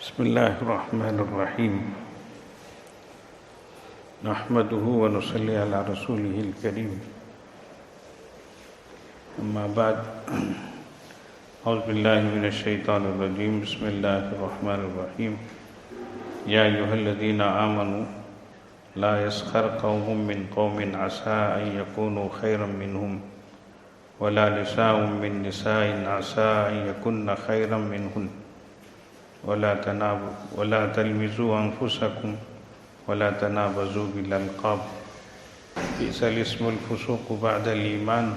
بسم الله الرحمن الرحيم نحمده ونصلي على رسوله الكريم أما بعد أعوذ بالله من الشيطان الرجيم بسم الله الرحمن الرحيم يا أيها الذين آمنوا لا يسخر قوم من قوم عسى أن يكونوا خيرا منهم ولا نساء من نساء عسى أن يكن خيرا منهن ولا تلمزوا أنفسكم ولا تنابزوا بالألقاب بئس الاسم الفسوق بعد الإيمان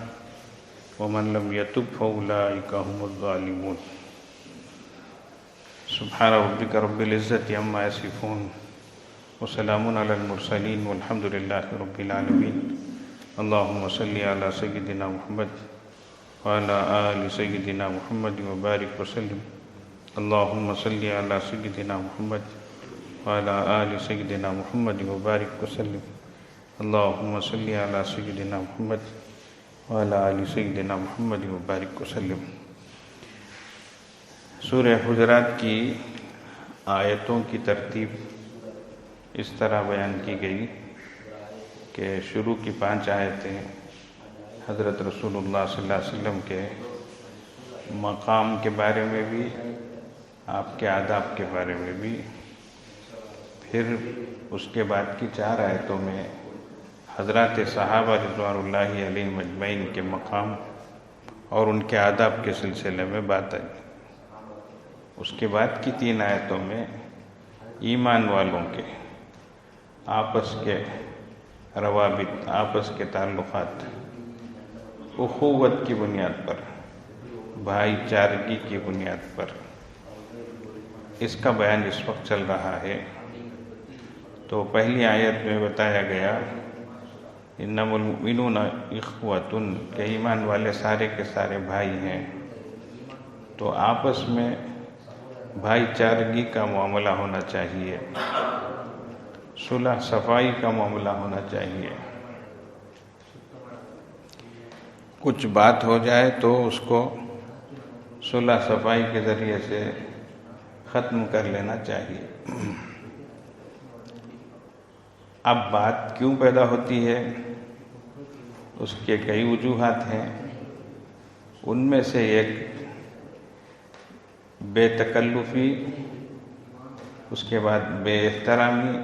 ومن لم يتب فأولئك هم الظالمون سبحان ربك رب العزة عما يصفون وسلام على المرسلين والحمد لله رب العالمين اللهم صل على سيدنا محمد وعلى آل سيدنا محمد وبارك وسلم اللهم صل على سيدنا محمد وعلى آل سيدنا محمد وبارك وسلم اللهم صل على سيدنا محمد وعلى آل سيدنا محمد وبارك وسلم سورہ حجرات کی آیتوں کی ترتیب اس طرح بیان کی گئی کہ شروع کی 5 آیتیں حضرت رسول اللہ صلی اللہ علیہ وسلم کے مقام کے بارے میں بھی، آپ کے آداب کے بارے میں بھی، پھر اس کے بعد کی 4 آیتوں میں حضرات صحابہ رضوان اللہ علیہم اجمعین کے مقام اور ان کے آداب کے سلسلے میں بات آئی۔ اس کے بعد کی 3 آیتوں میں ایمان والوں کے آپس کے روابط، آپس کے تعلقات، اخوت کی بنیاد پر، بھائی چارگی کی بنیاد پر اس کا بیان اس وقت چل رہا ہے۔ تو پہلی آیت میں بتایا گیا انما المؤمنون اخوۃ، کہ ایمان والے سارے کے سارے بھائی ہیں، تو آپس میں بھائی چارگی کا معاملہ ہونا چاہیے، صلح صفائی کا معاملہ ہونا چاہیے۔ کچھ بات ہو جائے تو اس کو صلح صفائی کے ذریعے سے ختم کر لینا چاہیے۔ اب بات کیوں پیدا ہوتی ہے، اس کے کئی وجوہات ہیں۔ ان میں سے ایک بے تکلفی، اس کے بعد بے احترامی،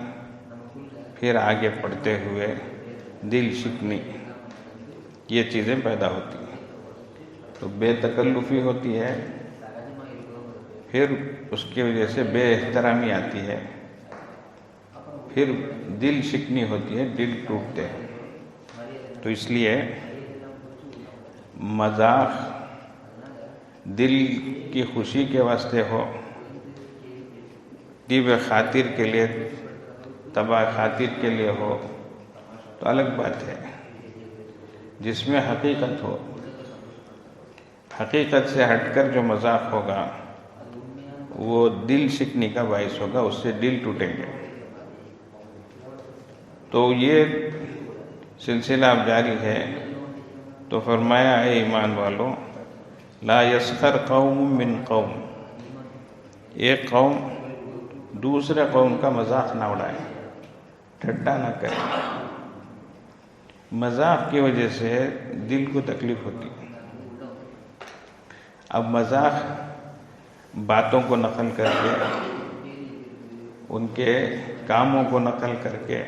پھر آگے پڑھتے ہوئے دل شکنی، یہ چیزیں پیدا ہوتی ہیں۔ تو بے تکلفی ہوتی ہے، پھر اس کی وجہ سے بے احترامی آتی ہے، پھر دل شکنی ہوتی ہے، دل ٹوٹتے ہیں۔ تو اس لیے مذاق دل کی خوشی کے واسطے ہو، طیب خاطر کے لیے، تباہ خاطر کے لیے ہو تو الگ بات ہے۔ جس میں حقیقت ہو، حقیقت سے ہٹ کر جو مذاق ہوگا وہ دل شکنی کا باعث ہوگا، اس سے دل ٹوٹیں گے۔ تو یہ سلسلہ اب جاری ہے۔ تو فرمایا اے ایمان والوں، لا یسخر قوم من قوم، ایک قوم دوسرے قوم کا مذاق نہ اڑائے، ٹھٹا نہ کرے۔ مذاق کی وجہ سے دل کو تکلیف ہوتی ہے۔ اب مذاق باتوں کو نقل کر کے، ان کے کاموں کو نقل کر کے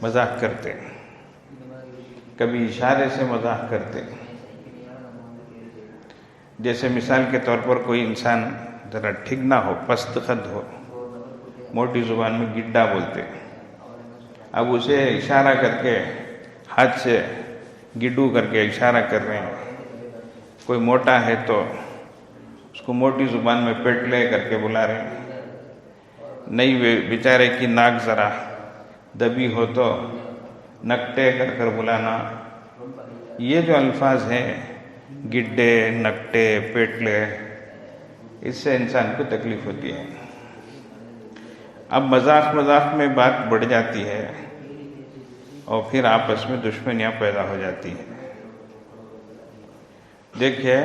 مذاق کرتے، کبھی اشارے سے مذاق کرتے۔ جیسے مثال کے طور پر کوئی انسان ذرا ٹھیک نہ ہو، پست قد ہو، موٹی زبان میں گڈا بولتے، اب اسے اشارہ کر کے ہاتھ سے گڈو کر کے اشارہ کر رہے ہیں۔ کوئی موٹا ہے تو اس کو موٹی زبان میں پیٹلے کر کے بلا رہے ہیں۔ نہیں بیچارے کی ناک ذرا دبی ہو تو نکٹے کر کر بلانا۔ یہ جو الفاظ ہیں، گڈے، نکٹے، پیٹلے، اس سے انسان کو تکلیف ہوتی ہے۔ اب مذاق میں بات بڑھ جاتی ہے اور پھر آپس میں دشمنیاں پیدا ہو جاتی ہیں۔ دیکھیے،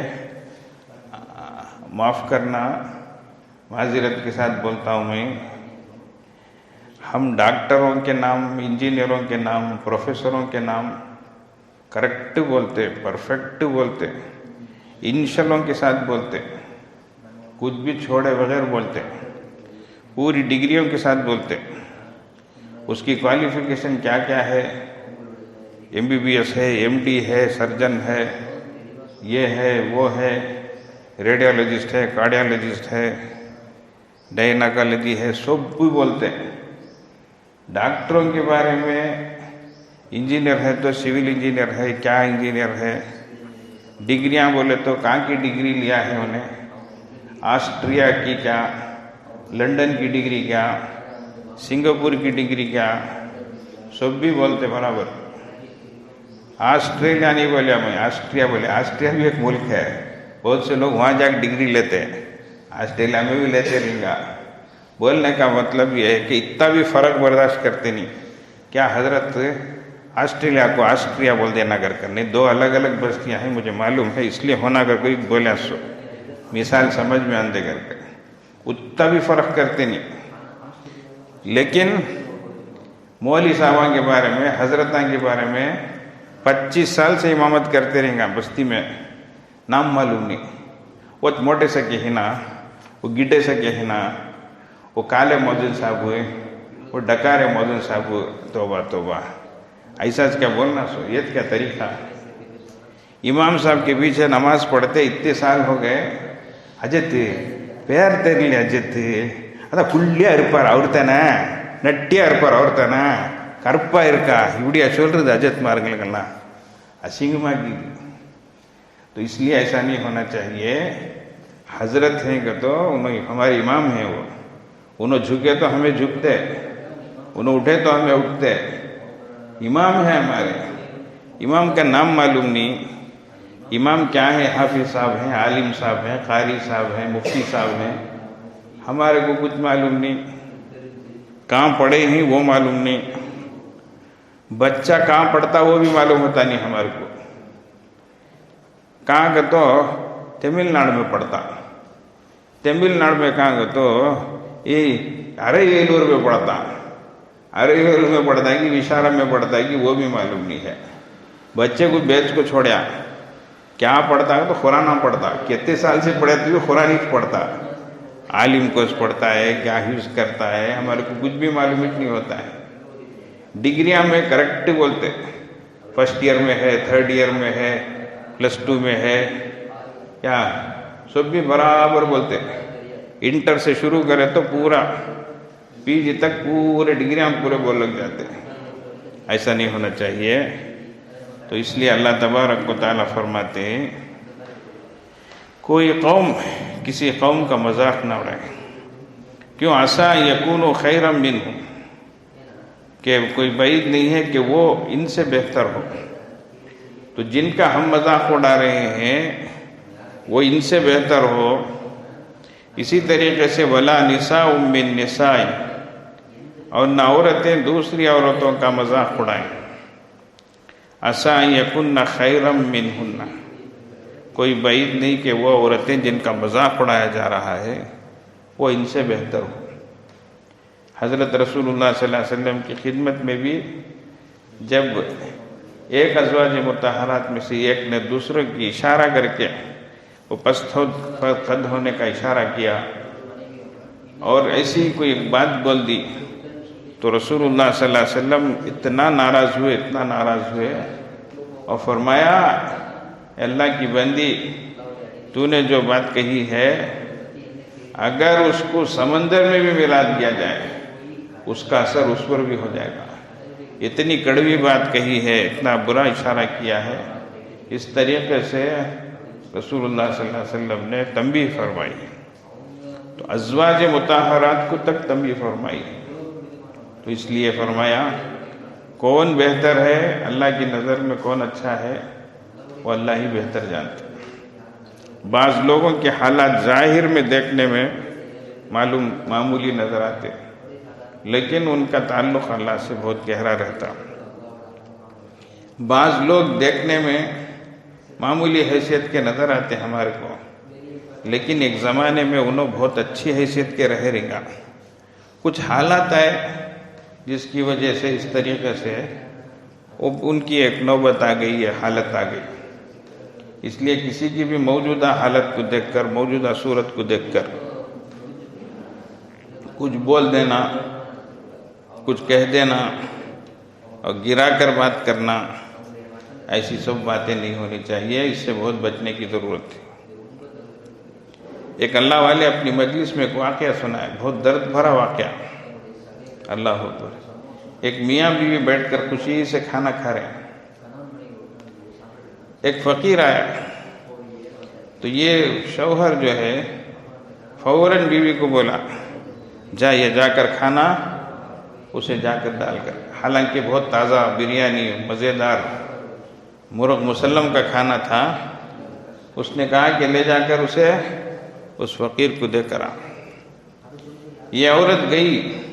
معاف کرنا معذرت کے ساتھ بولتا ہوں میں، ہم ڈاکٹروں کے نام، انجینئروں کے نام، پروفیسروں کے نام کریکٹ بولتے، پرفیکٹ بولتے، انشلوں کے ساتھ بولتے، کچھ بھی چھوڑے بغیر بولتے، پوری ڈگریوں کے ساتھ بولتے، اس کی کوالیفیکیشن کیا کیا ہے، MBBS ہے، MD ہے، سرجن ہے، یہ ہے وہ ہے، ریڈیولوجسٹ ہے، کارڈیالوجسٹ ہے، ڈائناکالوجی ہے، سب بھی بولتے ہیں۔ ڈاکٹروں کے بارے میں انجینئر ہے تو سول انجینئر ہے، کیا انجینئر ہے، ڈگریاں بولے تو کہاں کی ڈگری لیا ہے انہیں، آسٹریا کی کیا، لنڈن کی ڈگری کیا، سنگاپور کی ڈگری کیا، سب بھی بولتے برابر۔ آسٹریلیا نہیں بولے میں، آسٹریا بولے، آسٹریا بھی ایک ملک ہے، بہت سے لوگ وہاں جا کے ڈگری لیتے ہیں، آسٹریلیا میں بھی لیتے رہیں گا۔ بولنے کا مطلب یہ ہے کہ اتنا بھی فرق برداشت کرتے نہیں، کیا حضرت آسٹریلیا کو آسٹریا بول دینا کر کرنے، دو الگ الگ بستیاں ہیں مجھے معلوم ہے، اس لیے ہونا کا کوئی بولے سو مثال سمجھ میں آندے کر کے، اتنا بھی فرق کرتے نہیں۔ لیکن مولوی صاحبان کے بارے میں، حضرتاں کے بارے میں 25 سال سے امامت کرتے رہیں گا بستی میں، نام معلوم نہیں، وہ موٹے سے کہنا، وہ گڈے سے کہنا، وہ کالے مؤذن صاحب ہوئے، وہ ڈکارے مؤذن صاحب ہوئے، توبہ توبہ، ایسا کیا بولنا سو، یہ کیا طریقہ۔ امام صاحب کے پیچھے نماز پڑھتے اتنے سال ہو گئے، اجت پیر تیرلی اجت ادا کلیہ ارپار اورتنا نٹیا ارپار اورتنا کرپا ارکا இப்படியா சொல்றது اجت مارگلگلنا اسنگما کی۔ تو اس لیے ایسا نہیں ہونا چاہیے، حضرت ہیں کہ تو انہیں ہمارے امام ہیں، وہ انہوں جھکے تو ہمیں جھکتے، انہوں اٹھے تو ہمیں اٹھتے، امام ہیں ہمارے۔ امام کا نام معلوم نہیں، امام کیا ہے، حافظ صاحب ہیں، عالم صاحب ہیں، قاری صاحب ہیں، مفتی صاحب ہیں، ہمارے کو کچھ معلوم نہیں، کہاں پڑھے ہیں وہ معلوم نہیں، بچہ کہاں پڑھتا وہ بھی معلوم ہوتا نہیں ہمارے کو، کہاں کا تو تمل ناڈو میں پڑھتا، تمل ناڈو میں کہاں کا تو یہ ارے ویلور میں پڑھتا، ارے ویلور میں پڑھتا ہے کہ وشارم میں پڑھتا ہے کہ وہ بھی معلوم نہیں ہے۔ بچے کو بیچ کو چھوڑیا، کیا پڑھتا ہے تو قرآن پڑھتا، کتنے سال سے پڑھے تو قرآن ہی پڑھتا، عالم کوس پڑھتا ہے، کیا حفظ کرتا ہے، ہمارے کو کچھ بھی معلوم نہیں ہوتا ہے۔ ڈگریاں میں کریکٹ بولتے، فرسٹ ایئر میں ہے، تھرڈ ایئر میں ہے، +2 میں ہے، کیا سب بھی برابر بولتے۔ انٹر سے شروع کرے تو پورا PG تک پورے ڈگریاں پورے بول لگ جاتے، ایسا نہیں ہونا چاہیے۔ تو اس لیے اللہ تبارک و تعالیٰ فرماتے ہیں کوئی قوم کسی قوم کا مذاق نہ اڑائے، کیوں عسیٰ یکونوا خیرا منہم، کہ کوئی بعید نہیں ہے کہ وہ ان سے بہتر ہو۔ تو جن کا ہم مذاق اڑا رہے ہیں وہ ان سے بہتر ہو۔ اسی طریقے سے ولا نساء من نساء، اور نہ عورتیں دوسری عورتوں کا مذاق اڑائیں، عسیٰ یکن خیرا منہن، کوئی بعید نہیں کہ وہ عورتیں جن کا مذاق اڑایا جا رہا ہے وہ ان سے بہتر ہو۔ حضرت رسول اللہ صلی اللہ علیہ وسلم کی خدمت میں بھی جب ایک ازواج مطہرات میں سے ایک نے دوسروں کی اشارہ کر کے وہ پست قد ہونے کا اشارہ کیا اور ایسی کوئی بات بول دی تو رسول اللہ صلی اللہ علیہ وسلم اتنا ناراض ہوئے اور فرمایا اللہ کی بندی، تو نے جو بات کہی ہے اگر اس کو سمندر میں بھی ملا دیا جائے اس کا اثر اس پر بھی ہو جائے گا، اتنی کڑوی بات کہی ہے، اتنا برا اشارہ کیا ہے۔ اس طریقے سے رسول اللہ صلی اللہ علیہ وسلم نے تنبیہ فرمائی، تو ازواج مطہرات کو تک تنبیہ فرمائی۔ تو اس لیے فرمایا کون بہتر ہے، اللہ کی نظر میں کون اچھا ہے وہ اللہ ہی بہتر جانتا ہے۔ بعض لوگوں کے حالات ظاہر میں دیکھنے میں معمولی نظر آتے لیکن ان کا تعلق اللہ سے بہت گہرا رہتا۔ بعض لوگ دیکھنے میں معمولی حیثیت کے نظر آتے ہمارے کو لیکن ایک زمانے میں انہوں بہت اچھی حیثیت کے رہے رہا. کچھ حالات آئے جس کی وجہ سے اس طریقے سے ان کی ایک نوبت آ گئی ہے، حالت آ گئی. اس لیے کسی کی بھی موجودہ حالت کو دیکھ کر، موجودہ صورت کو دیکھ کر کچھ بول دینا، کچھ کہہ دینا اور گرا کر بات کرنا، ایسی سب باتیں نہیں ہونی چاہیے. اس سے بہت بچنے کی ضرورت ہے. ایک اللہ والے اپنی مجلس میں ایک واقعہ سنا ہے، بہت درد بھرا واقعہ. اللہ اکبر. ایک میاں بیوی بیٹھ کر خوشی سے کھانا کھا رہے ہیں. ایک فقیر آیا تو یہ شوہر جو ہے فوراً بیوی کو بولا، یہ جا کر کھانا اسے جا کر ڈال کر. حالانکہ بہت تازہ بریانی، مزیدار مرغ مسلم کا کھانا تھا. اس نے کہا کہ لے جا کر اسے اس فقیر کو دے کر آ. یہ عورت گئی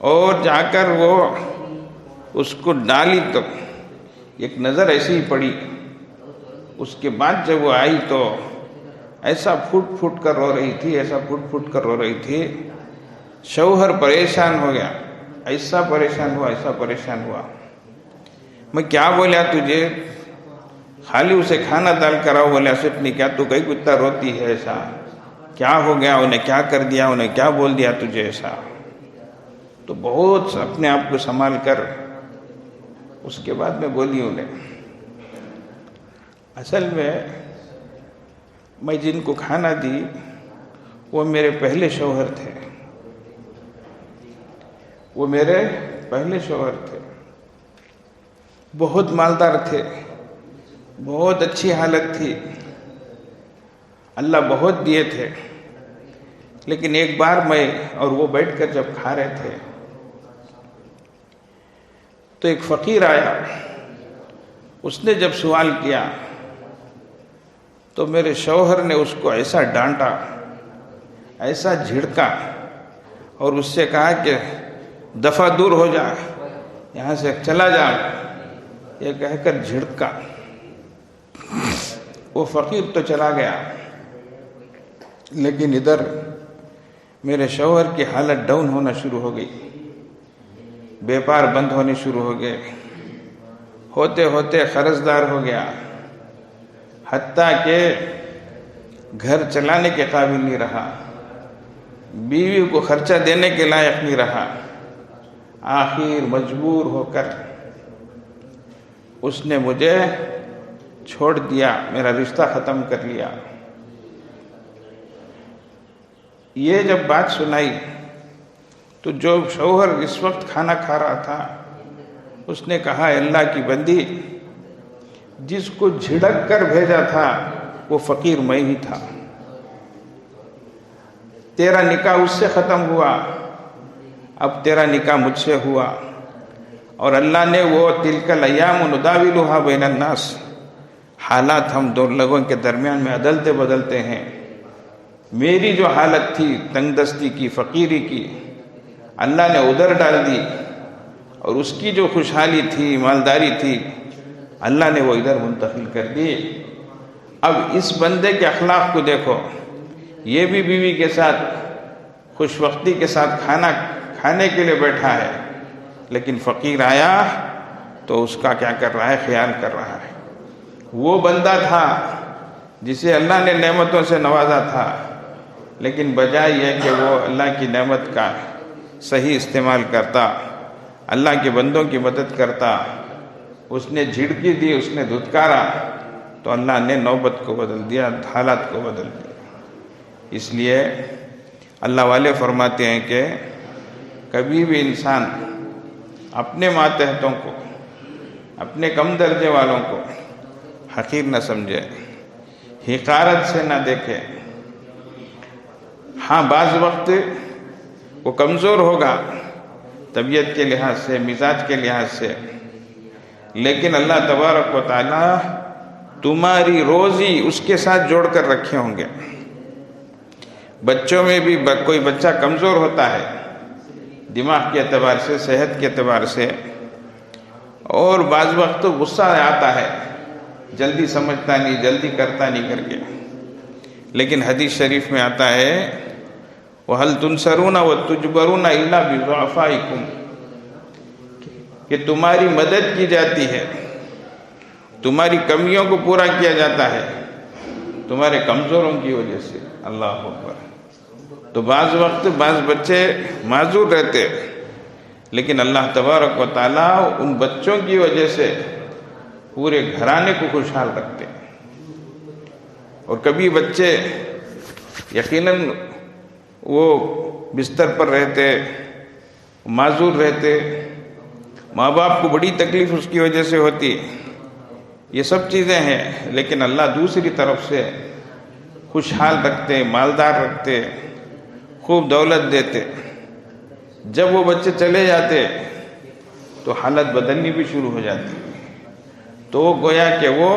اور جا کر وہ اس کو ڈالی تو ایک نظر ایسی ہی پڑی. اس کے بعد جب وہ آئی تو ایسا پھوٹ پھوٹ کر رو رہی تھی، ایسا پھوٹ پھوٹ کر رو رہی تھی. شوہر پریشان ہو گیا، ایسا پریشان ہوا، ایسا پریشان ہوا. میں کیا بولا تجھے؟ خالی اسے کھانا ڈال کر آؤ. بولے اسف نہیں، کیا تو کئی کتا روتی ہے؟ ایسا کیا ہو گیا؟ انہیں کیا کر دیا؟ انہیں کیا بول دیا تجھے ایسا؟ تو بہت اپنے آپ کو سنبھال کر اس کے بعد میں بولی انہیں، اصل میں جن کو کھانا دی وہ میرے پہلے شوہر تھے. وہ میرے پہلے شوہر تھے، بہت مالدار تھے، بہت اچھی حالت تھی، اللہ بہت دیے تھے. لیکن ایک بار میں اور وہ بیٹھ کر جب کھا رہے تھے تو ایک فقیر آیا. اس نے جب سوال کیا تو میرے شوہر نے اس کو ایسا ڈانٹا، ایسا جھڑکا اور اس سے کہا کہ دفعہ دور ہو جا، یہاں سے چلا جا، یہ کہہ کر جھڑکا. وہ فقیر تو چلا گیا، لیکن ادھر میرے شوہر کی حالت ڈاؤن ہونا شروع ہو گئی. بیپار بند ہونے شروع ہو گئے، ہوتے ہوتے قرض دار ہو گیا، حتیٰ کہ گھر چلانے کے قابل نہیں رہا، بیوی کو خرچہ دینے کے لائق نہیں رہا. آخر مجبور ہو کر اس نے مجھے چھوڑ دیا، میرا رشتہ ختم کر لیا. یہ جب بات سنائی تو جو شوہر اس وقت کھانا کھا رہا تھا اس نے کہا، اللہ کی بندی، جس کو جھڑک کر بھیجا تھا وہ فقیر میں ہی تھا. تیرا نکاح اس سے ختم ہوا، اب تیرا نکاح مجھ سے ہوا. اور اللہ نے وہ تلک الایام نداولها بین الناس، حالات ہم دو لوگوں کے درمیان میں عدلتے بدلتے ہیں. میری جو حالت تھی تنگ دستی کی، فقیری کی، اللہ نے ادھر ڈال دی، اور اس کی جو خوشحالی تھی، مالداری تھی، اللہ نے وہ ادھر منتقل کر دی. اب اس بندے کے اخلاق کو دیکھو، یہ بھی بیوی کے ساتھ خوش وقتی کے ساتھ کھانا کھانے کے لیے بیٹھا ہے، لیکن فقیر آیا تو اس کا کیا کر رہا ہے؟ خیال کر رہا ہے. وہ بندہ تھا جسے اللہ نے نعمتوں سے نوازا تھا، لیکن بجائے یہ کہ وہ اللہ کی نعمت کا صحیح استعمال کرتا، اللہ کے بندوں کی مدد کرتا، اس نے جھڑکی دی، اس نے دھتکارا، تو اللہ نے نوبت کو بدل دیا، حالات کو بدل دیا. اس لیے اللہ والے فرماتے ہیں کہ کبھی بھی انسان اپنے ماتحتوں کو، اپنے کم درجے والوں کو حقیر نہ سمجھے، حقارت سے نہ دیکھے. ہاں بعض وقت وہ کمزور ہوگا طبیعت کے لحاظ سے، مزاج کے لحاظ سے، لیکن اللہ تبارک و تعالی تمہاری روزی اس کے ساتھ جوڑ کر رکھے ہوں گے. بچوں میں بھی کوئی بچہ کمزور ہوتا ہے دماغ کے اعتبار سے، صحت کے اعتبار سے، اور بعض وقت غصہ آتا ہے، جلدی سمجھتا نہیں، جلدی کرتا نہیں کر کے. لیکن حدیث شریف میں آتا ہے وَهَلْ تُنْصَرُونَ وَتُجْبَرُونَ إِلَّا بِضُعَفَائِكُمْ، کہ تمہاری مدد کی جاتی ہے، تمہاری کمیوں کو پورا کیا جاتا ہے تمہارے کمزوروں کی وجہ سے۔ اللہ اکبر۔ تو بعض وقت بعض بچے معذور رہتے، لیکن اللہ تبارک و تعالیٰ ان بچوں کی وجہ سے پورے گھرانے کو خوشحال رکھتے۔ اور کبھی بچے یقیناً وہ بستر پر رہتے، معذور رہتے، ماں باپ کو بڑی تکلیف اس کی وجہ سے ہوتی، یہ سب چیزیں ہیں، لیکن اللہ دوسری طرف سے خوشحال رکھتے، مالدار رکھتے، خوب دولت دیتے۔ جب وہ بچے چلے جاتے تو حالت بدلنی بھی شروع ہو جاتی، تو گویا کہ وہ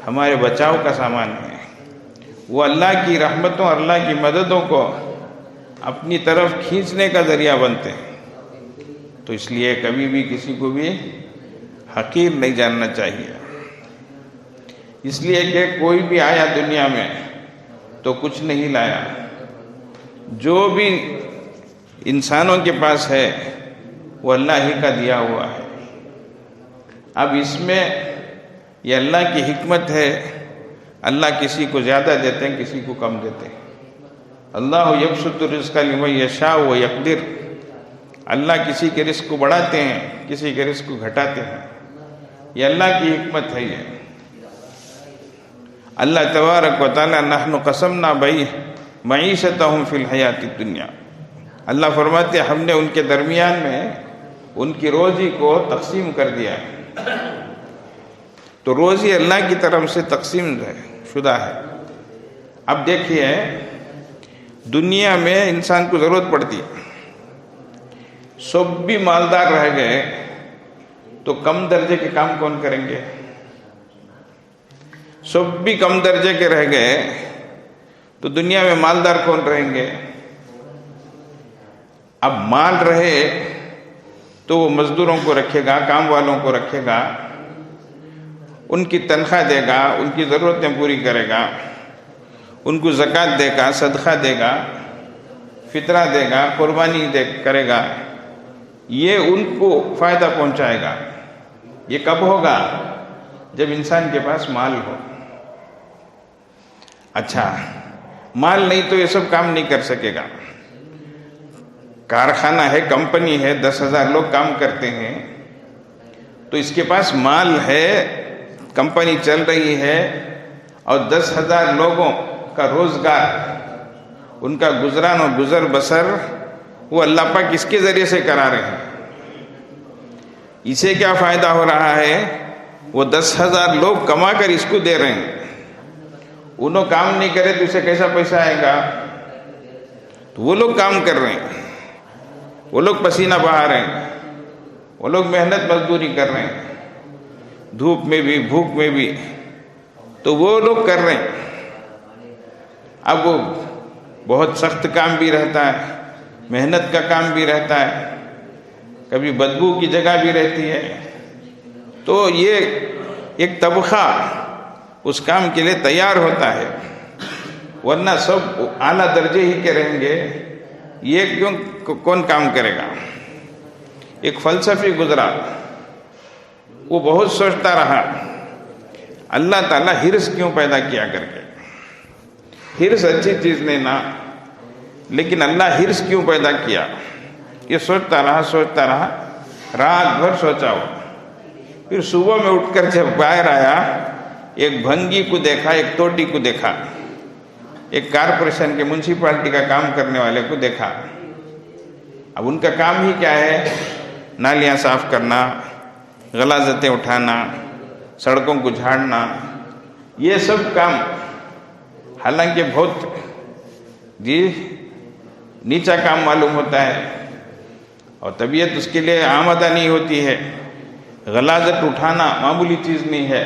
ہمارے بچاؤ کا سامان ہے، وہ اللہ کی رحمتوں، اللہ کی مددوں کو اپنی طرف کھینچنے کا ذریعہ بنتے ہیں۔ تو اس لیے کبھی بھی کسی کو بھی حقیر نہیں جاننا چاہیے، اس لیے کہ کوئی بھی آیا دنیا میں تو کچھ نہیں لایا، جو بھی انسانوں کے پاس ہے وہ اللہ ہی کا دیا ہوا ہے۔ اب اس میں یہ اللہ کی حکمت ہے، اللہ کسی کو زیادہ دیتے ہیں، کسی کو کم دیتے ہیں۔ اللہ یبسط الرزق لمن یشاء ویقدر، اللہ کسی کے رزق کو بڑھاتے ہیں، کسی کے رزق کو گھٹاتے ہیں، یہ اللہ کی حکمت ہے۔ یہ اللہ تبارک و تعالی نحن قسمنا معیشتہم فی الحیات الدنیا، اللہ فرماتے ہیں ہم نے ان کے درمیان میں ان کی روزی کو تقسیم کر دیا ہے۔ تو روزی اللہ کی طرف سے تقسیم شدہ ہے۔ اب دیکھیے دنیا میں انسان کو ضرورت پڑتی ہے، سب بھی مالدار رہ گئے تو کم درجے کے کام کون کریں گے؟ سب بھی کم درجے کے رہ گئے تو دنیا میں مالدار کون رہیں گے؟ اب مال رہے تو وہ مزدوروں کو رکھے گا، کام والوں کو رکھے گا، ان کی تنخواہ دے گا، ان کی ضرورتیں پوری کرے گا، ان کو زکوٰۃ دے گا، صدقہ دے گا، فطرہ دے گا، قربانی کرے گا، یہ ان کو فائدہ پہنچائے گا۔ یہ کب ہوگا؟ جب انسان کے پاس مال ہو۔ اچھا، مال نہیں تو یہ سب کام نہیں کر سکے گا۔ کارخانہ ہے، کمپنی ہے، 10,000 لوگ کام کرتے ہیں، تو اس کے پاس مال ہے، کمپنی چل رہی ہے، اور 10,000 لوگوں کا روزگار، ان کا گزران اور گزر بسر وہ اللہ پاک کس کے ذریعے سے کرا رہے ہیں؟ اسے کیا فائدہ ہو رہا ہے؟ وہ 10,000 لوگ کما کر اس کو دے رہے ہیں، انہوں کام نہیں کرے تو اسے کیسا پیسہ آئے گا؟ تو وہ لوگ کام کر رہے ہیں، وہ لوگ پسینہ بہا رہے ہیں، وہ لوگ محنت مزدوری کر رہے ہیں، دھوپ میں بھی بھوک میں بھی، تو وہ لوگ کر رہے ہیں۔ اب وہ بہت سخت کام بھی رہتا ہے، محنت کا کام بھی رہتا ہے، کبھی بدبو کی جگہ بھی رہتی ہے، تو یہ ایک طبقہ اس کام کے لیے تیار ہوتا ہے، ورنہ سب اعلیٰ درجے ہی کے رہیں گے، یہ کون کام کرے گا؟ ایک فلسفی گزرا، وہ بہت سوچتا رہا اللہ تعالیٰ حرص کیوں پیدا کیا کر کے؟ حرص اچھی چیز نہیں نا، لیکن اللہ حرص کیوں پیدا کیا؟ یہ سوچتا رہا، رات بھر سوچا ہو، پھر صبح میں اٹھ کر جب باہر آیا، ایک بھنگی کو دیکھا، ایک توٹی کو دیکھا، ایک کارپوریشن کے میونسپلٹی کا کام کرنے والے کو دیکھا۔ اب ان کا کام ہی کیا ہے؟ نالیاں صاف کرنا، غلاظتیں اٹھانا، سڑکوں کو جھاڑنا، یہ سب کام حالانکہ بہت نیچا کام معلوم ہوتا ہے، اور طبیعت اس کے لیے آمادہ نہیں ہوتی ہے، غلاظت اٹھانا معمولی چیز نہیں ہے،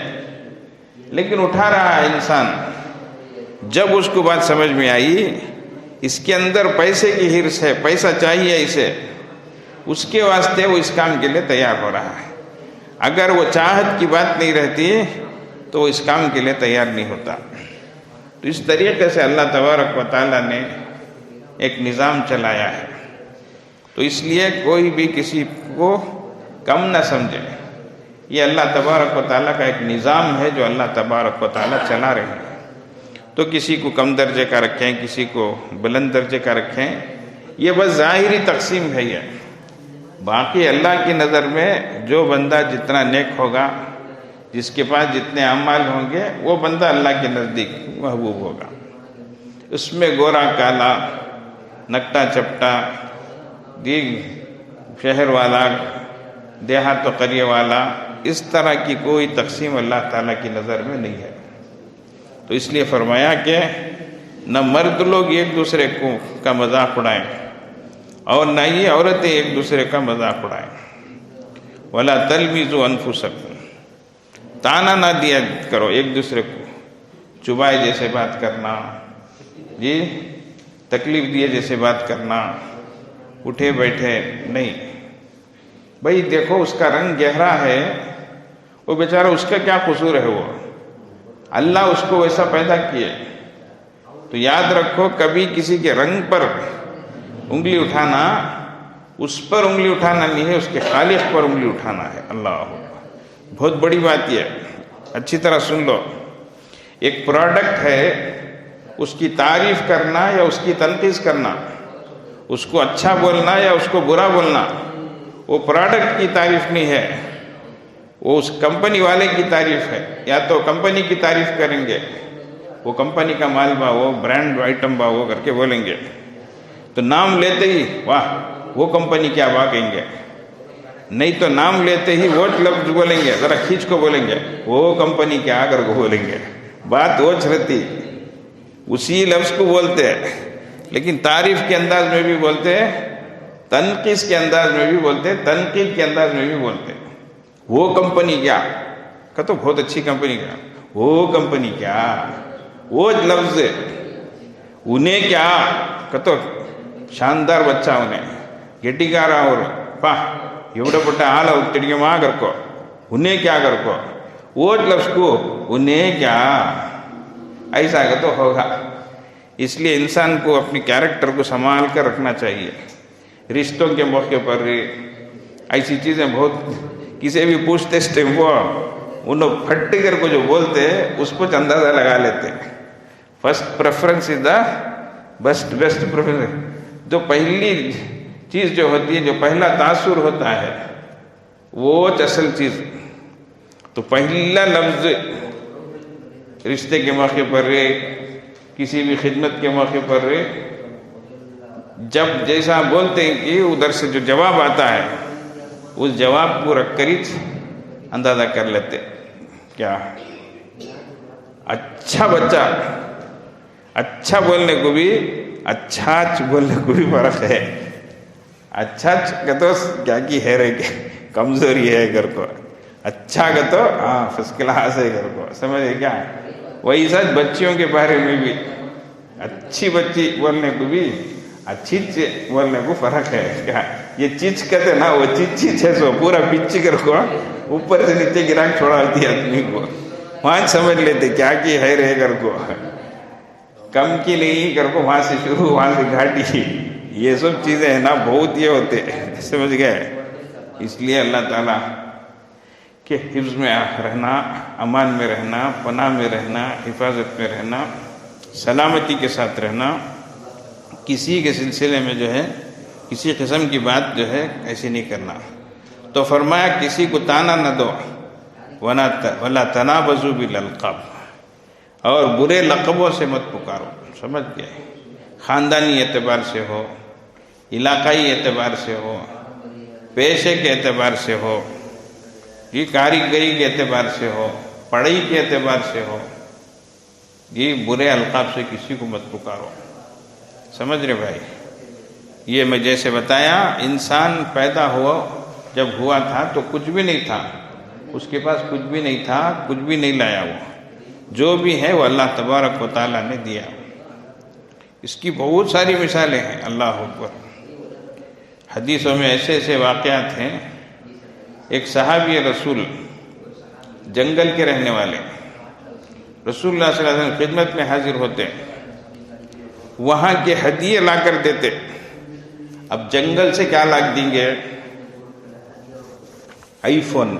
لیکن اٹھا رہا ہے انسان۔ جب اس کو بات سمجھ میں آئی اس کے اندر پیسے کی حرص ہے، پیسہ چاہیے اسے، اس کے واسطے وہ اس کام کے لیے تیار ہو رہا ہے۔ اگر وہ چاہت کی بات نہیں رہتی تو وہ اس کام کے لیے تیار نہیں ہوتا۔ تو اس طریقے سے اللہ تبارک و تعالیٰ نے ایک نظام چلایا ہے. تو اس لیے کوئی بھی کسی کو کم نہ سمجھے. یہ اللہ تبارک و تعالیٰ کا ایک نظام ہے جو اللہ تبارک و تعالیٰ چلا رہے ہیں. تو کسی کو کم درجے کا رکھیں، کسی کو بلند درجے کا رکھیں، یہ بس ظاہری تقسیم ہے. یہ باقی اللہ کی نظر میں جو بندہ جتنا نیک ہوگا، جس کے پاس جتنے اعمال ہوں گے، وہ بندہ اللہ کے نزدیک محبوب ہوگا. اس میں گورا کالا، نکٹا چپٹا، شہر والا، دیہات و قریے والا، اس طرح کی کوئی تقسیم اللہ تعالیٰ کی نظر میں نہیں ہے. تو اس لیے فرمایا کہ نہ مرد لوگ ایک دوسرے کا مذاق اڑائیں اور نہ ہی عورتیں ایک دوسرے کا مذاق اڑائیں. وَلَا تَلْمِزُوا أَنفُسَكُمْ، تانا نہ دیا کرو ایک دوسرے کو، چبائے جیسے بات کرنا، تکلیف دیے جیسے بات کرنا، اٹھے بیٹھے نہیں. بھئی دیکھو اس کا رنگ گہرا ہے، وہ بیچارہ اس کا کیا قصور ہے؟ وہ اللہ اس کو ویسا پیدا کیے. تو یاد رکھو کبھی کسی کے رنگ پر انگلی اٹھانا، اس پر انگلی اٹھانا نہیں ہے، اس کے خالق پر انگلی اٹھانا ہے. اللہ بہت بڑی بات یہ، اچھی طرح سن لو. ایک پروڈکٹ ہے، اس کی تعریف کرنا یا اس کی تنقید کرنا، اس کو اچھا بولنا یا اس کو برا بولنا، وہ پروڈکٹ کی تعریف نہیں ہے، وہ اس کمپنی والے کی تعریف ہے. یا تو کمپنی کی تعریف کریں گے، وہ کمپنی کا مال با وہ برانڈ آئٹم با وہ کر کے بولیں گے. تو نام لیتے ہی واہ وہ کمپنی کیا واہ کہیں گے. نہیں تو نام لیتے ہی وہ لفظ بولیں گے، ذرا کھینچ کو بولیں گے، وہ کمپنی کیا کر کو بولیں گے. بات وہ رہتی، اسی لفظ کو بولتے ہیں، لیکن تعریف کے انداز میں بھی بولتے ہیں، تنقید کے انداز میں بھی بولتے ہیں، تنقید کے انداز میں بھی بولتے ہیں. وہ کمپنی کیا کہ تو بہت اچھی کمپنی کیا، وہ کمپنی کیا، وہ لفظ انہیں کیا کہ تو شاندار بچہ انہیں گیٹیگارا اور پا ایوڑا پٹا آل ہوگی ماں کر کو انہیں کیا کر کو، وہ لفظ کو انہیں کیا، ایسا کہ تو ہوگا. اس لیے انسان کو اپنی کیریکٹر کو سنبھال کر رکھنا چاہیے. رشتوں کے موقع پر ایسی چیزیں بہت کسی بھی پوچھتے اسٹیمپو انہوں پھٹ کر کو جو بولتے ہیں اس پر اندازہ لگا لیتے. First preference is the best preference. جو پہلی چیز جو ہوتی ہے، جو پہلا تاثر ہوتا ہے، وہ اصل چیز. تو پہلا لفظ رشتے کے موقع پر کسی بھی خدمت کے موقع پر جب جیسا بولتے ہیں کہ ادھر سے جو جواب آتا ہے، اس جواب کو رکھ کر ہی اندازہ کر لیتے کیا اچھا بچہ. اچھا بولنے کو بھی اچھا بولنے کو بھی فرق ہے. اچھا کہ تو کیا کی ہے رہے کہ کمزوری ہے گھر کو، اچھا کہ تو ہاں فرسٹ کلاس ہے گھر کو، سمجھے کیا. وہی سچ بچیوں کے بارے میں بھی اچھی بچی بولنے کو بھی اچھی بولنے کو فرق ہے. کیا یہ چیچ کہتے نا، وہ چیچ ہے سو پورا پچی کر کو اوپر سے نیچے گرا چھوڑا ہوتی آدمی کو، وہاں سمجھ لیتے کیا کی ہے رہے گھر کو، کم کی نہیں کر کو، وہاں سے شروع وہاں سے گھاٹی. یہ سب چیزیں ہیں نا، بہت یہ ہوتے سمجھ گئے. اس لیے اللہ تعالیٰ کہ حفظ میں رہنا، امان میں رہنا، پناہ میں رہنا، حفاظت میں رہنا، سلامتی کے ساتھ رہنا، کسی کے سلسلے میں جو ہے کسی قسم کی بات جو ہے ایسی نہیں کرنا. تو فرمایا کسی کو تانا نہ دو، وَلَا تَنَابَزُوا بِالْأَلْقَابِ، اور برے لقبوں سے مت پکارو. سمجھ گئے؟ خاندانی اعتبار سے ہو، علاقائی اعتبار سے ہو، پیشے کے اعتبار سے ہو، یہ کاریگری کے اعتبار سے ہو، پڑھائی کے اعتبار سے ہو، یہ برے القاب سے کسی کو مت پکارو. سمجھ رہے بھائی؟ یہ میں جیسے بتایا، انسان پیدا جب ہوا تھا تو کچھ بھی نہیں تھا، اس کے پاس کچھ بھی نہیں تھا، کچھ بھی نہیں لایا. وہ جو بھی ہے وہ اللہ تبارک و تعالیٰ نے دیا. اس کی بہت ساری مثالیں ہیں. اللہ اکبر. حدیثوں میں ایسے ایسے واقعات ہیں. ایک صحابی رسول جنگل کے رہنے والے، رسول اللہ صلی اللہ علیہ وسلم خدمت میں حاضر ہوتے، وہاں کے ہدیے لا کر دیتے. اب جنگل سے کیا لا دیں گے؟ آئی فون،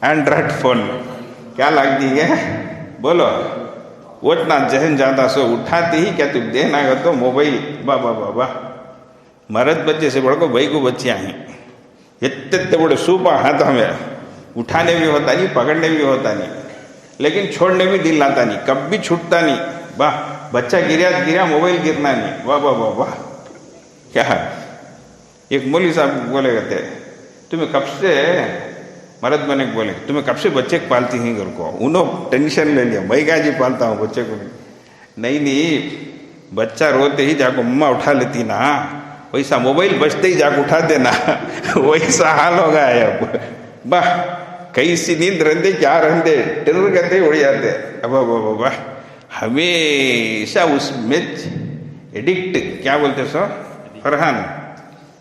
اینڈرائڈ فون، کیا لا دیں گے؟ بولو. وہ اتنا ذہن زیادہ سو اٹھاتے ہی کیا تم دینا گا تو موبائل. بابا بابا مرد بچے سے بڑھ کو بھائی کو بچیاں ہیں، اتنے بڑے سوپا ہاتھ میں اٹھانے بھی ہوتا نہیں، پکڑنے بھی ہوتا نہیں، لیکن چھوڑنے بھی دل لاتا نہیں، کب بھی چھوٹتا نہیں. واہ، بچہ گریا موبائل گرنا نہیں. واہ واہ واہ واہ. کیا ایک مولوی صاحب بولے کرتے تمہیں کب سے مرد بنے بولے تمہیں کب سے بچے کو پالتی ہیں گھر کو؟ انہوں ٹینشن لے لیا، میں کیا جی پالتا ہوں بچے کو. نہیں بچہ روتے ہی جا کو مما اٹھا لیتی نا، ویسا موبائل بچتے ہی جا کو اٹھا دینا. ویسا حال ہوگا ہے اب. باہ کیسی نیند رہتے کیا رہتے ٹر کرتے اڑ جاتے. اب بابا ہمیشہ اس میں ایڈکٹ، کیا بولتے سو فرحان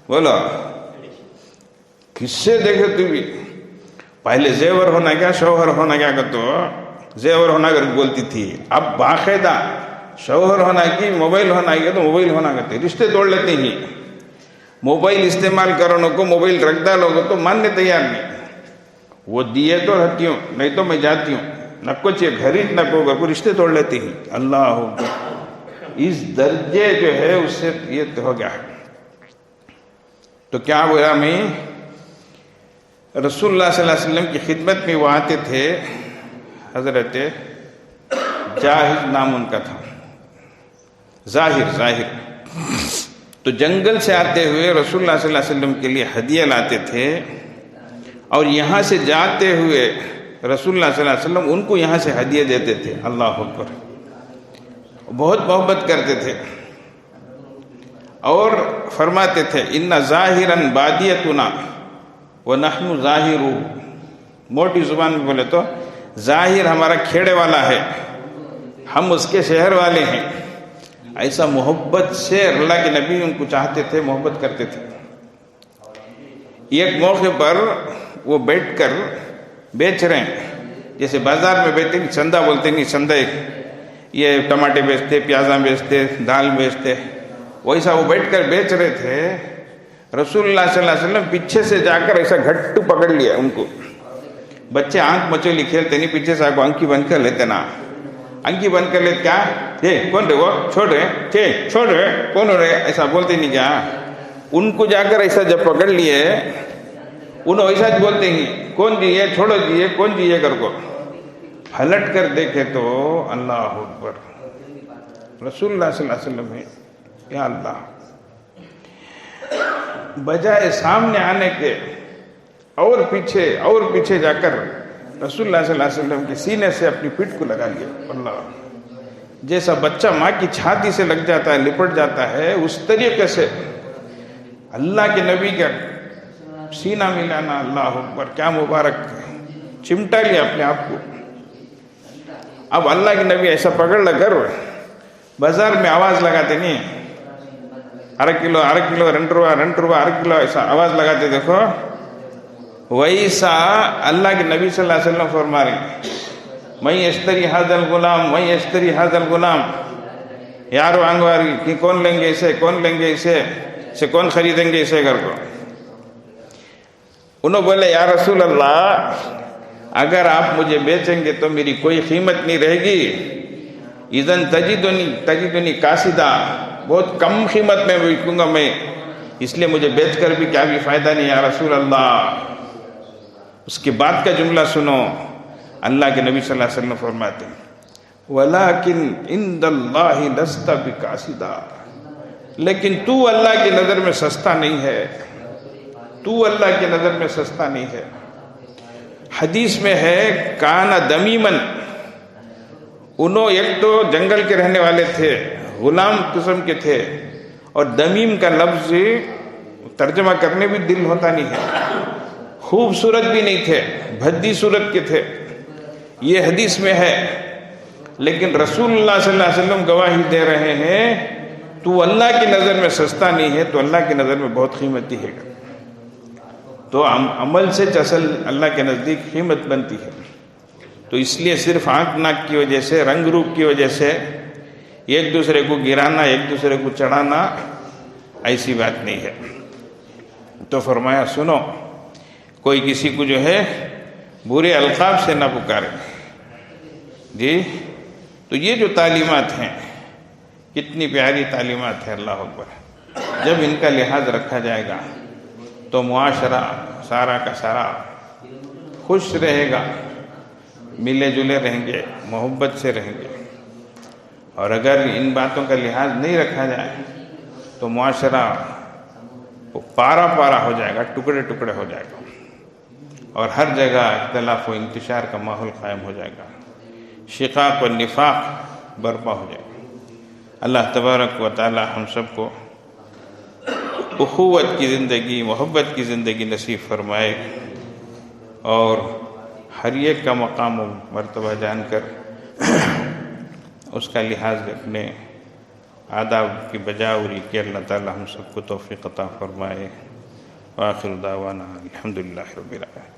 بولو، کس سے دیکھے تو بھی پہلے زیور ہونا کیا شوہر ہونا کیا کہ تو زیور ہونا کر بولتی تھی، اب باقاعدہ شوہر ہونا کی موبائل ہونا کیا تو موبائل ہونا کرتے، رشتے توڑ لیتے ہی. موبائل استعمال کرنے کو موبائل رکھ ڈالو گے تو ماننے تیار نہیں. وہ دیے تو رہتی ہوں، نہیں تو میں جاتی ہوں، نہ کچھ گھر ہی نہ کو رشتے توڑ لیتے ہی. اللہ اس درجے جو ہے اس سے یہ ہو گیا. تو کیا بولا میں رسول اللہ صلی اللہ علیہ وسلم کی خدمت میں وہ آتے تھے، حضرت جاہز نام ان کا تھا، ظاہر. تو جنگل سے آتے ہوئے رسول اللہ صلی اللہ علیہ وسلم کے لیے ہدیہ لاتے تھے، اور یہاں سے جاتے ہوئے رسول اللہ صلی اللہ علیہ وسلم ان کو یہاں سے ہدیہ دیتے تھے. اللہ اکبر. بہت محبت کرتے تھے اور فرماتے تھے ان ظاہراً بادیتنا ونحن ظاہرو. موٹی زبان میں بولے تو ظاہر ہمارا کھیڑے والا ہے، ہم اس کے شہر والے ہیں. ایسا محبت سے اللہ کے نبی ان کو چاہتے تھے، محبت کرتے تھے. ایک موقع پر وہ بیٹھ کر بیچ رہے ہیں، جیسے بازار میں بیٹھتے ہیں چندہ بولتے نہیں، چندہ یہ ٹماٹے بیچتے، پیازاں بیچتے، دال بیچتے، ویسا وہ بیٹھ کر بیچ رہے تھے. رسول اللہ صلی اللہ علیہ وسلم پیچھے سے جا کر ایسا گھٹ پکڑ لیا ان کو. بچے آنکھ مچولی کھیلتے نہیں، پیچھے سے آپ کو انکی بند کر لیتے نا، انکی بند کر لیتے. کیا کون رہے وہ چھوڑ رہے کون ہو رہے ایسا بولتے نہیں کیا. ان کو جا کر ایسا جب پکڑ لیے انہوں ایسا بولتے ہی کون جیے چھوڑو جیے کون جیے کر کو. پلٹ کر دیکھے تو اللہ اکبر رسول اللہ صلی اللہ علیہ وسلم ہے. یا اللہ، بجائے سامنے آنے کے اور پیچھے جا کر رسول اللہ صلی اللہ علیہ وسلم کے سینے سے اپنی پیٹھ کو لگا لیا. اللہ، جیسا بچہ ماں کی چھاتی سے لگ جاتا ہے، لپٹ جاتا ہے، اس طریقے سے اللہ کے نبی کا سینہ ملانا. اللہ اکبر، کیا مبارک، چمٹا لیا اپنے آپ کو. اب اللہ کے نبی ایسا پکڑ کر بازار میں آواز لگاتے نہیں، ارے کلو 2 روپیہ 2 کلو ایسا آواز لگاتے. دیکھو ویسا اللہ کے نبی صلی اللہ علیہ وسلم فرما رہے میں اشتری حاضر غلام. یارو آنگواری کہ کون لیں گے اسے کون خریدیں گے اسے گھر کو. انہوں بولے یا رسول اللہ اگر آپ مجھے بیچیں گے تو میری کوئی قیمت نہیں رہے گی. اذن تجدنی قاصدہ، بہت کم قیمت میں بیچوں گا میں، اس لیے مجھے بیچ کر بھی کیا بھی فائدہ نہیں یا رسول اللہ. اس کے بعد کا جملہ سنو، اللہ کے نبی صلی اللہ علیہ وسلم فرماتے ہیں وَلَكِنْ عِنْدَ اللَّهِ لَسْتَ بِقَاصِدًا، لیکن تو اللہ کی نظر میں سستا نہیں ہے، تو اللہ کی نظر میں سستا نہیں ہے. حدیث میں ہے کانا دمیمن، انہوں ایک تو جنگل کے رہنے والے تھے، غلام قسم کے تھے، اور دمیم کا لفظ ترجمہ کرنے بھی دل ہوتا نہیں ہے. خوبصورت بھی نہیں تھے، بھدی صورت کے تھے، یہ حدیث میں ہے. لیکن رسول اللہ صلی اللہ علیہ وسلم گواہی دے رہے ہیں تو اللہ کی نظر میں سستا نہیں ہے، تو اللہ کی نظر میں بہت قیمتی ہے. تو عمل سے اصل اللہ کے نزدیک قیمت بنتی ہے. تو اس لیے صرف آنکھ ناک کی وجہ سے، رنگ روپ کی وجہ سے ایک دوسرے کو گرانا، ایک دوسرے کو چڑھانا ایسی بات نہیں ہے۔ تو فرمایا سنو، کوئی کسی کو جو ہے برے القاب سے نہ پکارے جی۔ تو یہ جو تعلیمات ہیں کتنی پیاری تعلیمات ہیں، اللہ اکبر۔ جب ان کا لحاظ رکھا جائے گا تو معاشرہ سارا کا سارا خوش رہے گا، ملے جلے رہیں گے، محبت سے رہیں گے۔ اور اگر ان باتوں کا لحاظ نہیں رکھا جائے تو معاشرہ پارا پارا ہو جائے گا، ٹکڑے ٹکڑے ہو جائے گا، اور ہر جگہ اختلاف و انتشار کا ماحول قائم ہو جائے گا، شقاق و نفاق برپا ہو جائے گا۔ اللہ تبارک و تعالی ہم سب کو اخوت کی زندگی، محبت کی زندگی نصیب فرمائے، اور ہر ایک کا مقام و مرتبہ جان کر اس کا لحاظ رکھنے، آداب کی بجاوری کہ اللہ تعالی ہم سب کو توفیق عطا فرمائے۔ وآخر دعوانا الحمدللہ رب العالمین۔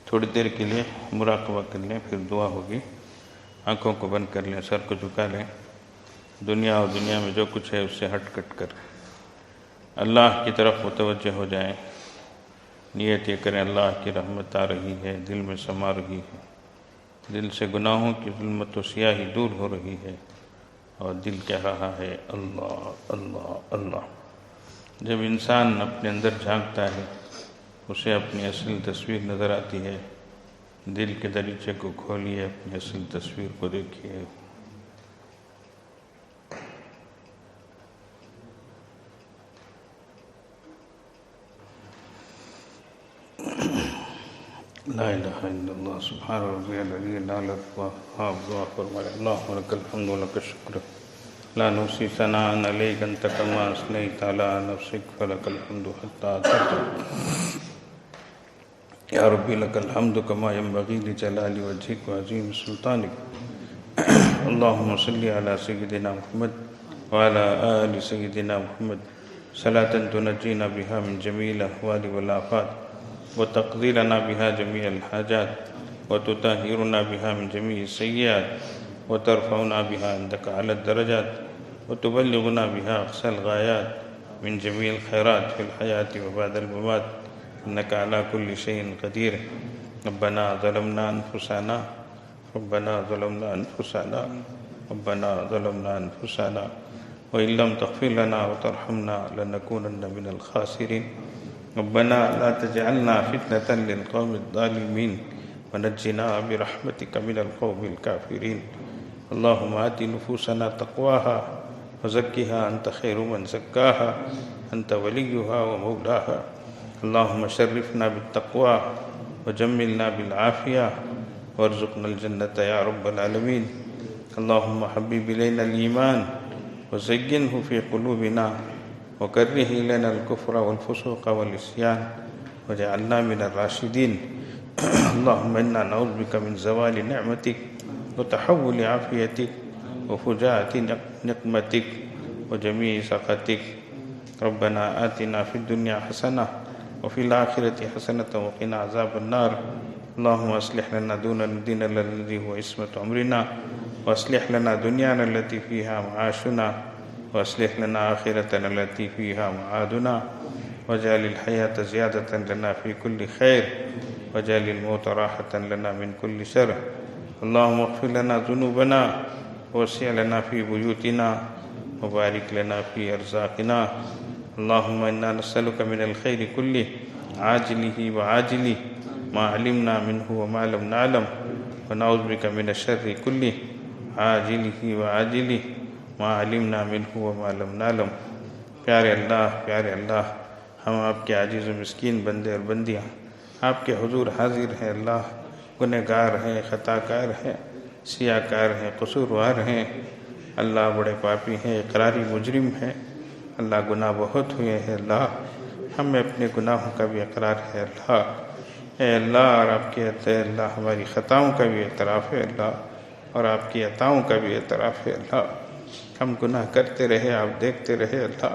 تھوڑی دیر کے لیے مراقبہ کر لیں، پھر دعا ہوگی۔ آنکھوں کو بند کر لیں، سر کو جھکا لیں، دنیا اور دنیا میں جو کچھ ہے اس سے ہٹ کٹ کر اللہ کی طرف متوجہ ہو جائیں۔ نیت یہ کریں اللہ کی رحمت آ رہی ہے، دل میں سما رہی ہے، دل سے گناہوں کی ظلمت و سیاہی دور ہو رہی ہے، اور دل کہہ رہا ہے اللہ اللہ اللہ۔ جب انسان اپنے اندر جھانکتا ہے اسے اپنی اصل تصویر نظر آتی ہے۔ دل کے دریچے کو کھولیے، اپنی اصل تصویر کو دیکھیے۔ لا الہ الا اللہ سبحان ربی العلی العلی۔ دعا فرمائے اللہم لک الحمد ولک الشکر، لا نحصی ثناء علیک انت کما اثنیت علی نفسک، فلک الحمد حتی ترضی۔ یا ربی لک الحمد کما ینبغی لجلال وجہک وعظیم سلطانک۔ اللہم صلی علی سیدنا محمد وعلی آل سیدنا محمد صلاة تنجینا بها من جمیع الاحوال والآفات، وتقضی لنا بها جميع الحاجات، وتطہرنا بها من جميع السیئات، وترفعنا بها عندك على الدرجات، وتبلغنا بها اقصى الغایات من جميع الخیرات في الحیاة وبعد الممات، انك على كل شيء قدیر۔ ربنا ظلمنا انفسنا ربنا ظلمنا انفسنا ربنا ظلمنا انفسنا وإن لم تغفر لنا وترحمنا لنكونن من الخاسرين۔ ربنا لا تجعلنا فتنة للقوم الظالمين ونجنا برحمتك من القوم الكافرين۔ اللهم آت نفوسنا تقواها وزكها أنت خير من زكاها أنت وليها ومولاها۔ اللهم شرفنا بالتقوى وجملنا بالعافية وارزقنا الجنة يا رب العالمين۔ اللهم حبب إلينا الإيمان وزينه في قلوبنا وكره إلينا الكفر والفسوق والعصيان واجعلنا من الراشدين۔ اللهم إنا نعوذ بك من زوال نعمتك وتحول عافيتك وفجاءة نقمتك وجميع سخطك۔ ربنا آتنا في الدنيا حسنة وفي الآخرة حسنة وقنا عذاب النار۔ اللهم أصلح لنا ديننا الذي هو عصمة أمرنا، وأصلح لنا دنيانا التي فيها معاشنا، وأصلح لنا آخرتنا التي فيها معادنا، واجعل الحياة زيادة لنا في كل خير، واجعل الموت راحة لنا من كل شر۔ اللهم اغفر لنا ذنوبنا ووسع لنا في بيوتنا وبارك لنا في أرزاقنا۔ اللهم إنا نسألك من الخير كله عاجله وعاجله ما علمنا منه وما لم نعلم، ونعوذ بك من الشر كله عاجله وعاجله ما علمنا منه وما لم نعلم۔ پیارے اللہ، ہم آپ کے عاجز و مسکین بندے اور بندیاں آپ کے حضور حاضر ہیں۔ اللہ، گنہگار ہیں، خطا کار ہیں، سیاہ کار ہیں، قصوروار ہیں۔ اللہ، بڑے پاپی ہیں، اقراری مجرم ہیں۔ اللہ، گناہ بہت ہوئے ہیں۔ اللہ، ہمیں اپنے گناہوں کا بھی اقرار ہے۔ اللہ، اے اللہ، اور آپ کے اللہ ہماری خطاؤں کا بھی اعتراف ہے اللہ، اور آپ کی عطاؤں کا بھی اعتراف ہے اللہ۔ ہم گناہ کرتے رہے، آپ دیکھتے رہے اللہ۔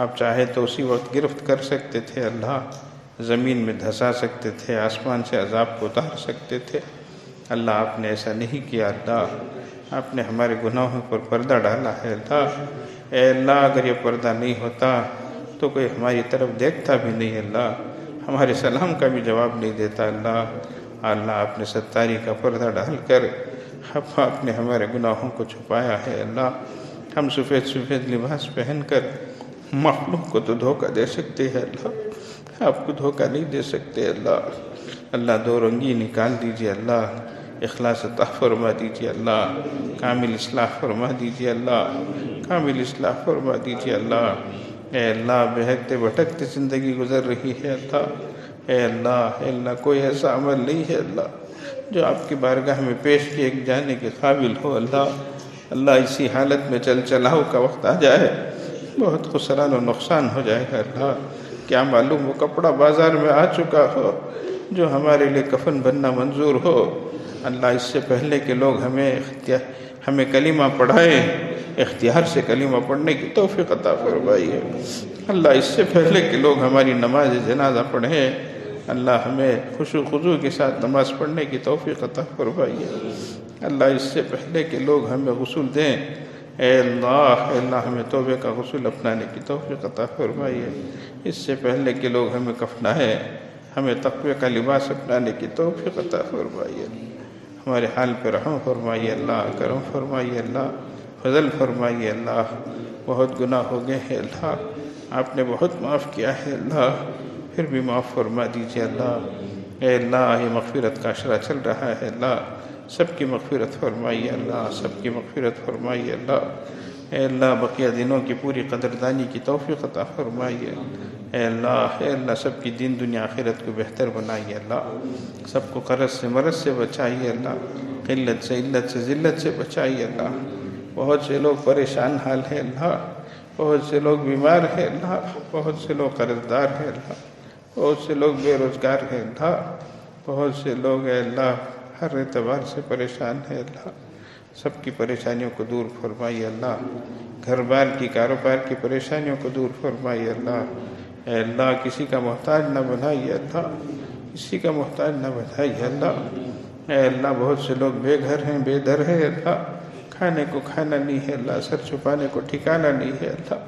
آپ چاہے تو اسی وقت گرفت کر سکتے تھے اللہ، زمین میں دھسا سکتے تھے، آسمان سے عذاب کو اتار سکتے تھے۔ اللہ آپ نے ایسا نہیں کیا۔ اللہ آپ نے ہمارے گناہوں پر پردہ ڈالا ہے۔ اللہ اے اللہ اگر یہ پردہ نہیں ہوتا تو کوئی ہماری طرف دیکھتا بھی نہیں۔ اللہ ہمارے سلام کا بھی جواب نہیں دیتا۔ اللہ آپ نے ستاری کا پردہ ڈال کر آپ نے ہمارے گناہوں کو چھپایا ہے۔ اللہ ہم سفید سفید لباس پہن کر مخلوق کو تو دھوکہ دے سکتے ہیں، اللہ آپ کو دھوکہ نہیں دے سکتے۔ اللہ دو رنگی نکال دیجئے۔ اللہ اخلاص عطا فرما دیجئے۔ اللہ کامل اصلاح فرما دیجئے۔ اللہ کامل اصلاح فرما دیجئے۔ اللہ اے اللہ بہکتے بھٹکتے زندگی گزر رہی ہے۔ اے اللہ کوئی ایسا عمل نہیں ہے اللہ جو آپ کی بارگاہ میں پیش کیے جانے کے قابل ہو۔ اللہ اسی حالت میں چلاؤ کا وقت آ جائے بہت خسران و نقصان ہو جائے گا۔ اللہ کیا معلوم وہ کپڑا بازار میں آ چکا ہو جو ہمارے لیے کفن بننا منظور ہو۔ اللہ اس سے پہلے کہ لوگ ہمیں کلمہ پڑھائیں، اختیار سے کلمہ پڑھنے کی توفیق عطا فرمائیے۔ اللہ اس سے پہلے کہ لوگ ہماری نماز جنازہ پڑھیں، اللہ ہمیں خشوع خضوع کے ساتھ نماز پڑھنے کی توفیق عطا فرمائیے۔ اللہ اس سے پہلے کہ لوگ ہمیں غسل دیں، اے اللہ ہمیں توبے کا غسل اپنانے کی توفیق عطا فرمائیے۔ اس سے پہلے کہ لوگ ہمیں کفنائیں، ہمیں تقوی کا لباس اپنانے کی توفیق عطا فرمائیے۔ ہمارے حال پہ رحم فرمائیے اللہ، کرم فرمائیے اللہ، فضل فرمائیے اللہ۔ بہت گناہ ہو گئے ہیں اللہ، آپ نے بہت معاف کیا ہے اللہ، پھر بھی معاف فرما دیجیے اللہ۔ اے اللہ یہ مغفرت کا عشرہ چل رہا ہے اللہ، سب کی مغفرت فرمائیے اللہ، سب کی مغفرت فرمائیے اللہ۔ اے اللہ بقیہ دنوں کی پوری قدردانی کی توفیق عطا فرمائیے۔ اے اللہ سب کی دین دنیا آخرت کو بہتر بنائیے اللہ، سب کو قرض سے مرض سے بچائیے اللہ، قلت سے علت سے ذلت سے بچائیے اللہ۔ بہت سے لوگ پریشان حال ہیں اللہ، بہت سے لوگ بیمار ہیں اللہ، بہت سے لوگ قرض دار ہیں اللہ، بہت سے لوگ بے روزگار ہیں اللہ، بہت سے لوگ اے اللہ ہر اعتبار سے پریشان ہیں اللہ، سب کی پریشانیوں کو دور فرمائیے اللہ، گھر بار کی کاروبار کی پریشانیوں کو دور فرمائیے اللہ۔ اے اللہ کسی کا محتاج نہ بنائیے اللہ، کسی کا محتاج نہ بنائیے اللہ۔ اے اللہ بہت سے لوگ بے گھر ہیں، بے در ہیں اللہ، کھانے کو کھانا نہیں ہے اللہ، سر چھپانے کو ٹھکانہ نہیں ہے اللہ،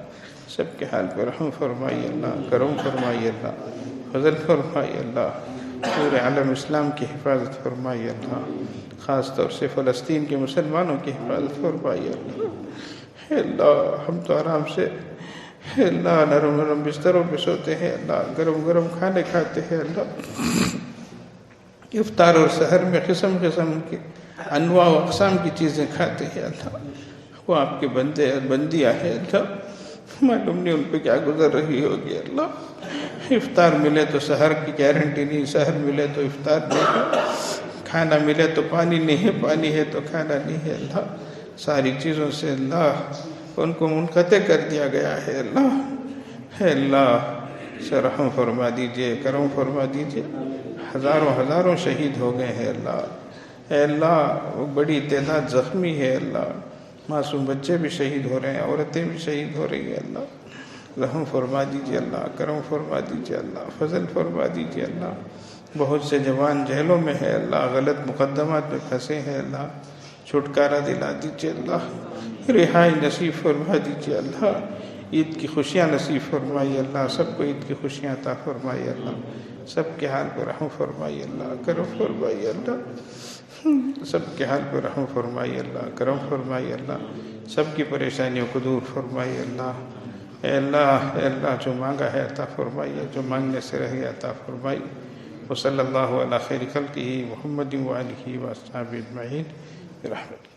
سب کے حال پر رحم فرمائیے اللہ، کرم فرمائیے اللہ، فضل فرمائیے اللہ، پورے عالم اسلام کی حفاظت فرمائیے اللہ، خاص طور سے فلسطین کے مسلمانوں کی حفاظت فرمائیے اللہ۔ اے اللہ ہم تو آرام سے اے اللہ نرم نرم بستروں پہ سوتے ہیں اللہ، گرم گرم کھانے کھاتے ہیں اللہ، افطار اور سحر میں قسم قسم کے انواع و اقسام کی چیزیں کھاتے ہیں اللہ، وہ آپ کے بندے بندیاں ہیں اللہ، معلوم نہیں ان پہ کیا گزر رہی ہوگی اللہ۔ افطار ملے تو سحر کی گارنٹی نہیں، سحر ملے تو افطار نہیں ہے، کھانا ملے تو پانی نہیں ہے، پانی ہے تو کھانا نہیں ہے اللہ، ساری چیزوں سے اللہ ان کو منقطع کر دیا گیا ہے اللہ۔ اے اللہ سے رحم فرما دیجئے، کرم فرما دیجئے، ہزاروں شہید ہو گئے ہیں اللہ۔ اے اللہ بڑی تعداد زخمی ہے اللہ، معصوم بچے بھی شہید ہو رہے ہیں، عورتیں بھی شہید ہو رہی ہیں اللہ، رحم فرما دیجئے اللہ، کرم فرما دیجئے اللہ، فضل فرما دیجئے اللہ۔ بہت سے جوان جیلوں میں ہے اللہ، غلط مقدمات میں پھنسے ہیں اللہ، چھٹکارا دلا دیجئے اللہ، رہائی نصیب فرما دیجئے اللہ، عید کی خوشیاں نصیب فرمائیے اللہ، سب کو عید کی خوشیاں عطا فرمائیے اللہ، سب کے حال پر رحم فرمائیے اللہ، کرم فرمائیے اللہ، سب کے حال پر رحم فرمائیے اللہ، کرم فرمائیے اللہ، سب کی پریشانیوں کو دور فرمائیے اللہ۔ اے اللہ جو مانگا ہے عطا فرمائیے، جو مانگنے سے رہ گیا عطا فرمائیے۔ وصلی اللہ علی خیر خلقہ محمد وآلہ وصحبہ اجمعین برحمتہ۔